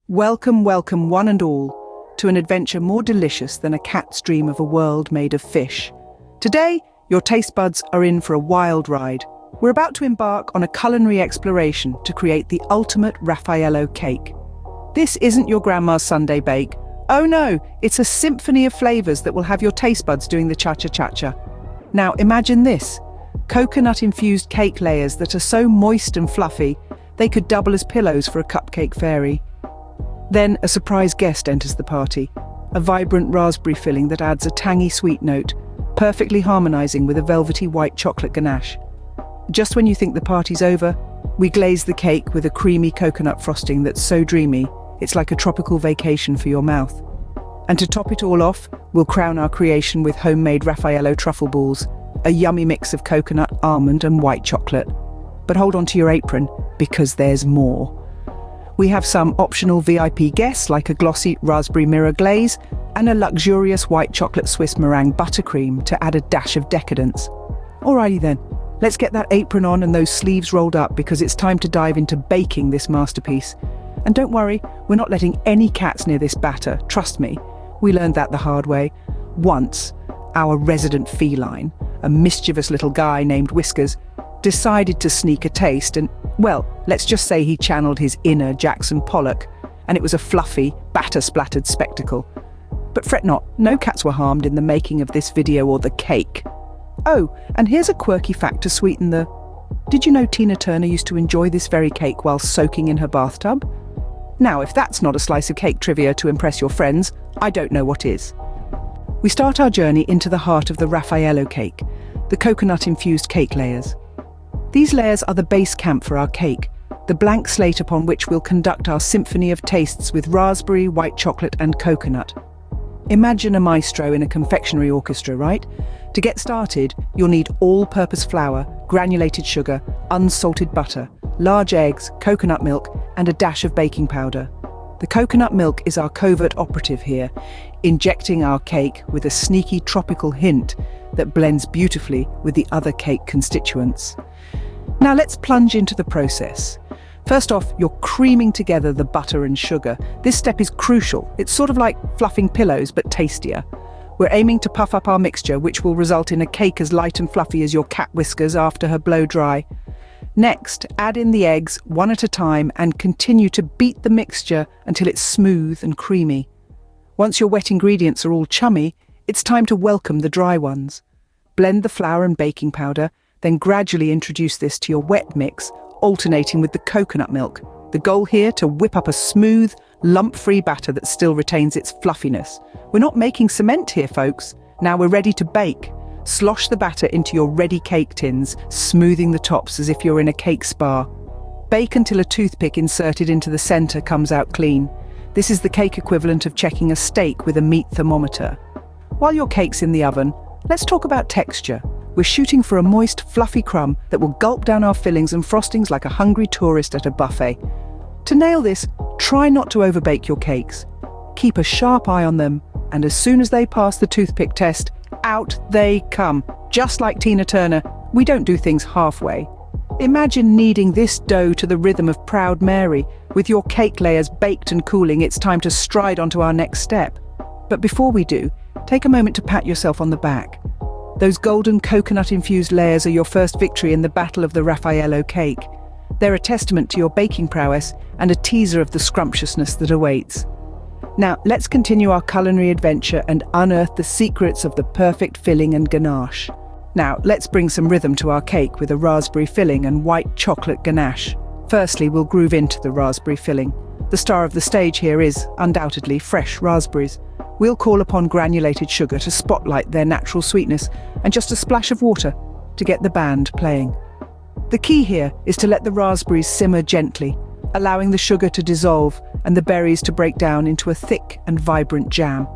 Welcome, welcome one and all to an adventure more delicious than a cat's dream of a world made of fish. Today, your taste buds are in for a wild ride. We're about to embark on a culinary exploration to create the ultimate Rafaello cake. This isn't your grandma's Sunday bake. Oh no, it's a symphony of flavors that will have your taste buds doing the cha-cha-cha-cha. Now imagine this, coconut-infused cake layers that are so moist and fluffy, they could double as pillows for a cupcake fairy. Then a surprise guest enters the party, a vibrant raspberry filling that adds a tangy sweet note, perfectly harmonizing with a velvety white chocolate ganache. Just when you think the party's over, we glaze the cake with a creamy coconut frosting that's so dreamy, it's like a tropical vacation for your mouth. And to top it all off, we'll crown our creation with homemade Rafaello truffle balls, a yummy mix of coconut, almond and white chocolate. But hold on to your apron, because there's more. We have some optional VIP guests like a glossy raspberry mirror glaze and a luxurious white chocolate Swiss meringue buttercream to add a dash of decadence. Alrighty then, let's get that apron on and those sleeves rolled up because it's time to dive into baking this masterpiece. And don't worry, we're not letting any cats near this batter, trust me. We learned that the hard way. Once, our resident feline, a mischievous little guy named Whiskers, decided to sneak a taste and, well, let's just say he channeled his inner Jackson Pollock, and it was a fluffy, batter-splattered spectacle. But fret not, no cats were harmed in the making of this video or the cake. Oh, and here's a quirky fact to sweeten the... Did you know Tina Turner used to enjoy this very cake while soaking in her bathtub? Now, if that's not a slice of cake trivia to impress your friends, I don't know what is. We start our journey into the heart of the Rafaello cake, the coconut-infused cake layers. These layers are the base camp for our cake, the blank slate upon which we'll conduct our symphony of tastes with raspberry, white chocolate and coconut. Imagine a maestro in a confectionery orchestra, right? To get started, you'll need all-purpose flour, granulated sugar, unsalted butter, large eggs, coconut milk and a dash of baking powder. The coconut milk is our covert operative here, injecting our cake with a sneaky tropical hint that blends beautifully with the other cake constituents. Now let's plunge into the process. First off, you're creaming together the butter and sugar. This step is crucial. It's sort of like fluffing pillows, but tastier. We're aiming to puff up our mixture, which will result in a cake as light and fluffy as your cat Whiskers after her blow dry. Next, add in the eggs one at a time and continue to beat the mixture until it's smooth and creamy. Once your wet ingredients are all chummy, it's time to welcome the dry ones. Blend the flour and baking powder, then gradually introduce this to your wet mix, alternating with the coconut milk. The goal here to whip up a smooth, lump-free batter that still retains its fluffiness. We're not making cement here, folks. Now we're ready to bake. Slosh the batter into your ready cake tins, smoothing the tops as if you're in a cake spa. Bake until a toothpick inserted into the center comes out clean. This is the cake equivalent of checking a steak with a meat thermometer. While your cake's in the oven, let's talk about texture. We're shooting for a moist, fluffy crumb that will gulp down our fillings and frostings like a hungry tourist at a buffet. To nail this, try not to overbake your cakes. Keep a sharp eye on them, and as soon as they pass the toothpick test, out they come. Just like Tina Turner, we don't do things halfway. Imagine kneading this dough to the rhythm of Proud Mary. With your cake layers baked and cooling, it's time to stride onto our next step. But before we do, take a moment to pat yourself on the back. Those golden coconut-infused layers are your first victory in the battle of the Rafaello cake. They're a testament to your baking prowess and a teaser of the scrumptiousness that awaits. Now, let's continue our culinary adventure and unearth the secrets of the perfect filling and ganache. Now, let's bring some rhythm to our cake with a raspberry filling and white chocolate ganache. Firstly, we'll groove into the raspberry filling. The star of the stage here is, undoubtedly, fresh raspberries. We'll call upon granulated sugar to spotlight their natural sweetness and just a splash of water to get the band playing. The key here is to let the raspberries simmer gently, allowing the sugar to dissolve and the berries to break down into a thick and vibrant jam.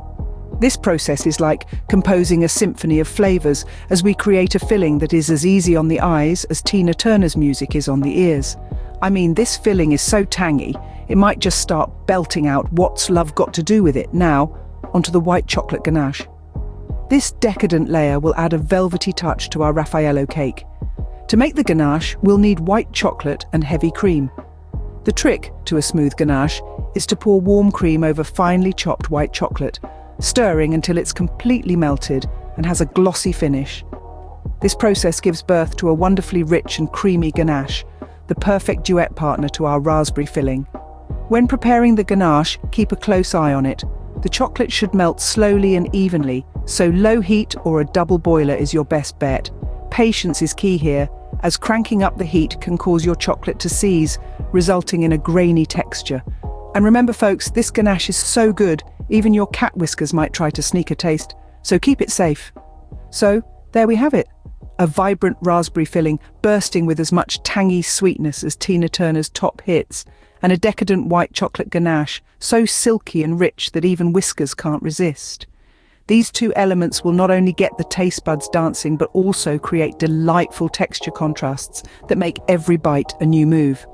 This process is like composing a symphony of flavors as we create a filling that is as easy on the eyes as Tina Turner's music is on the ears. I mean, this filling is so tangy, it might just start belting out "What's Love Got to Do With It" now onto the white chocolate ganache. This decadent layer will add a velvety touch to our Rafaello cake. To make the ganache, we'll need white chocolate and heavy cream. The trick to a smooth ganache is to pour warm cream over finely chopped white chocolate, stirring until it's completely melted and has a glossy finish. This process gives birth to a wonderfully rich and creamy ganache, the perfect duet partner to our raspberry filling. When preparing the ganache, keep a close eye on it. The chocolate should melt slowly and evenly, so low heat or a double boiler is your best bet. Patience is key here, as cranking up the heat can cause your chocolate to seize, resulting in a grainy texture. And remember folks, this ganache is so good, even your cat whiskers might try to sneak a taste, so keep it safe. So, there we have it. A vibrant raspberry filling bursting with as much tangy sweetness as Tina Turner's top hits, and a decadent white chocolate ganache, so silky and rich that even whiskers can't resist. These two elements will not only get the taste buds dancing, but also create delightful texture contrasts that make every bite a new move.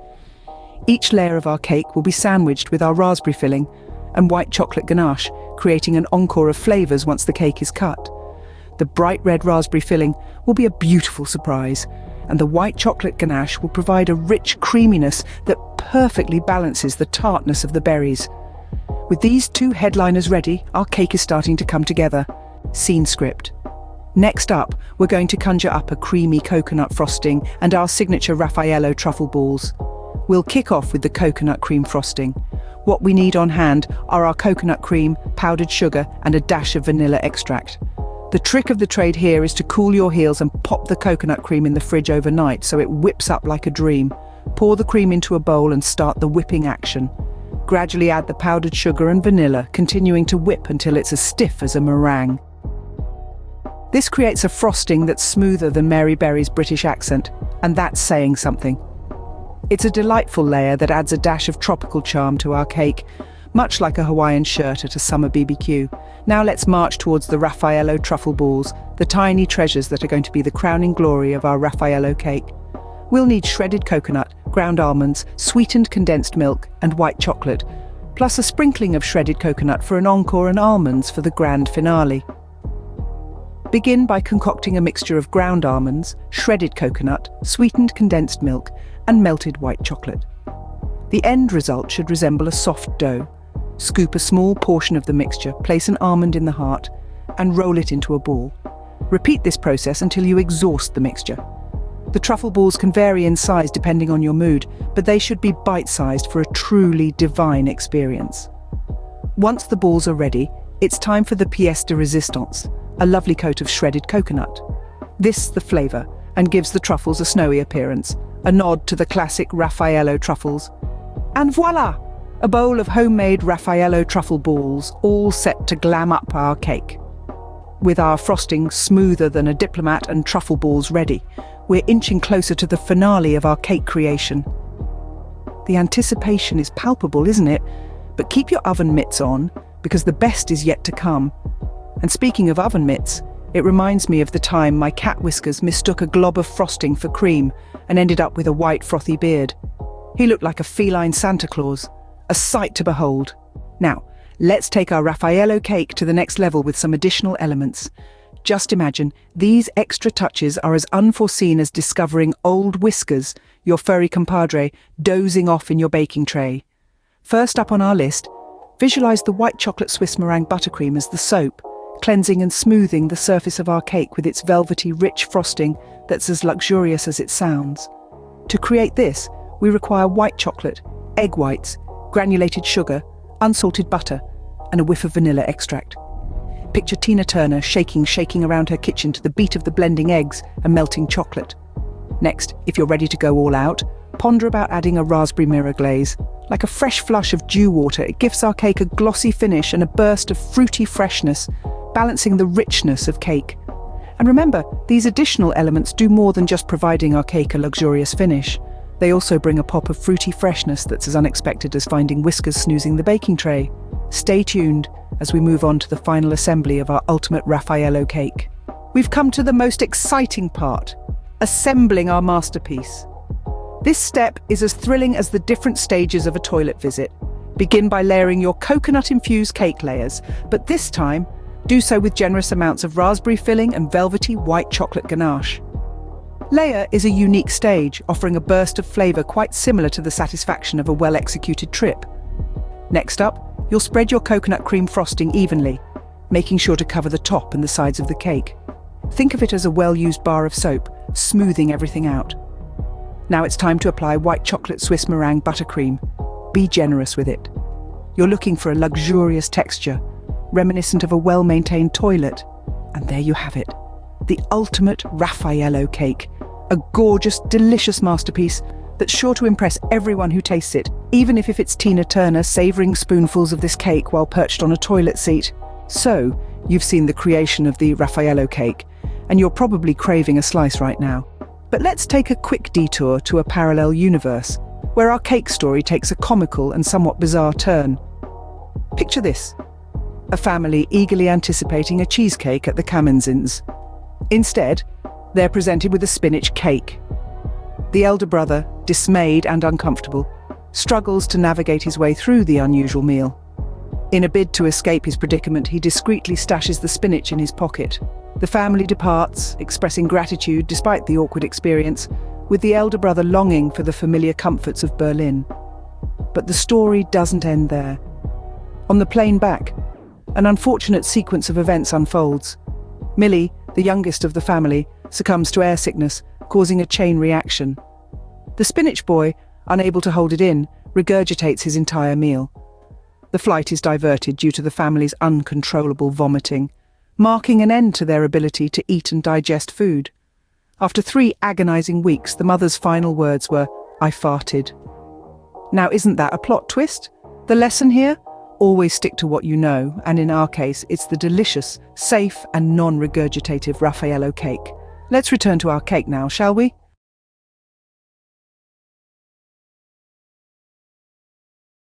Each layer of our cake will be sandwiched with our raspberry filling and white chocolate ganache, creating an encore of flavors once the cake is cut. The bright red raspberry filling will be a beautiful surprise, and the white chocolate ganache will provide a rich creaminess that perfectly balances the tartness of the berries. With these two headliners ready, our cake is starting to come together. Scene script. Next up, we're going to conjure up a creamy coconut frosting and our signature Raffaello truffle balls. We'll kick off with the coconut cream frosting. What we need on hand are our coconut cream, powdered sugar, and a dash of vanilla extract. The trick of the trade here is to cool your heels and pop the coconut cream in the fridge overnight so it whips up like a dream. Pour the cream into a bowl and start the whipping action. Gradually add the powdered sugar and vanilla, continuing to whip until it's as stiff as a meringue. This creates a frosting that's smoother than Mary Berry's British accent, and that's saying something. It's a delightful layer that adds a dash of tropical charm to our cake, much like a Hawaiian shirt at a summer BBQ. Now let's march towards the Raffaello truffle balls, the tiny treasures that are going to be the crowning glory of our Raffaello cake. We'll need shredded coconut, ground almonds, sweetened condensed milk, and white chocolate, plus a sprinkling of shredded coconut for an encore and almonds for the grand finale. Begin by concocting a mixture of ground almonds, shredded coconut, sweetened condensed milk, and melted white chocolate. The end result should resemble a soft dough. Scoop a small portion of the mixture, place an almond in the heart, and roll it into a ball. Repeat this process until you exhaust the mixture. The truffle balls can vary in size depending on your mood, but they should be bite-sized for a truly divine experience. Once the balls are ready, it's time for the pièce de résistance, a lovely coat of shredded coconut. This the flavour, and gives the truffles a snowy appearance, a nod to the classic Raffaello truffles. And voila! A bowl of homemade Raffaello truffle balls, all set to glam up our cake. With our frosting smoother than a diplomat and truffle balls ready, we're inching closer to the finale of our cake creation. The anticipation is palpable, isn't it? But keep your oven mitts on, because the best is yet to come. And speaking of oven mitts, it reminds me of the time my cat whiskers mistook a glob of frosting for cream and ended up with a white frothy beard. He looked like a feline Santa Claus, a sight to behold. Now, let's take our Raffaello cake to the next level with some additional elements. Just imagine, these extra touches are as unforeseen as discovering old whiskers, your furry compadre, dozing off in your baking tray. First up on our list, visualize the white chocolate Swiss meringue buttercream as the soap, cleansing and smoothing the surface of our cake with its velvety, rich frosting that's as luxurious as it sounds. To create this, we require white chocolate, egg whites, granulated sugar, unsalted butter, and a whiff of vanilla extract. Picture Tina Turner shaking around her kitchen to the beat of the blending eggs and melting chocolate. Next, if you're ready to go all out, ponder about adding a raspberry mirror glaze. Like a fresh flush of dew water, it gives our cake a glossy finish and a burst of fruity freshness, balancing the richness of cake. And remember, these additional elements do more than just providing our cake a luxurious finish. They also bring a pop of fruity freshness that's as unexpected as finding whiskers snoozing the baking tray. Stay tuned as we move on to the final assembly of our ultimate Raffaello cake. We've come to the most exciting part, assembling our masterpiece. This step is as thrilling as the different stages of a toilet visit. Begin by layering your coconut-infused cake layers, but this time, do so with generous amounts of raspberry filling and velvety white chocolate ganache. Layer is a unique stage, offering a burst of flavour quite similar to the satisfaction of a well-executed trip. Next up, you'll spread your coconut cream frosting evenly, making sure to cover the top and the sides of the cake. Think of it as a well-used bar of soap, smoothing everything out. Now it's time to apply white chocolate Swiss meringue buttercream. Be generous with it. You're looking for a luxurious texture, reminiscent of a well-maintained toilet. And there you have it, the ultimate Rafaello cake. A gorgeous, delicious masterpiece that's sure to impress everyone who tastes it, even if it's Tina Turner savouring spoonfuls of this cake while perched on a toilet seat. So, you've seen the creation of the Rafaello cake, and you're probably craving a slice right now. But let's take a quick detour to a parallel universe, where our cake story takes a comical and somewhat bizarre turn. Picture this: a family eagerly anticipating a cheesecake at the Kamenzins. Instead, they're presented with a spinach cake. The elder brother, dismayed and uncomfortable, struggles to navigate his way through the unusual meal. In a bid to escape his predicament, he discreetly stashes the spinach in his pocket. The family departs, expressing gratitude despite the awkward experience, with the elder brother longing for the familiar comforts of Berlin. But the story doesn't end there. On the plane back, an unfortunate sequence of events unfolds. Millie, the youngest of the family, succumbs to air sickness, causing a chain reaction. The spinach boy, unable to hold it in, regurgitates his entire meal. The flight is diverted due to the family's uncontrollable vomiting, marking an end to their ability to eat and digest food. After 3 agonizing weeks, the mother's final words were, "I farted." Now, isn't that a plot twist? The lesson here? Always stick to what you know, and in our case, it's the delicious, safe and non-regurgitative Rafaello cake. Let's return to our cake now, shall we?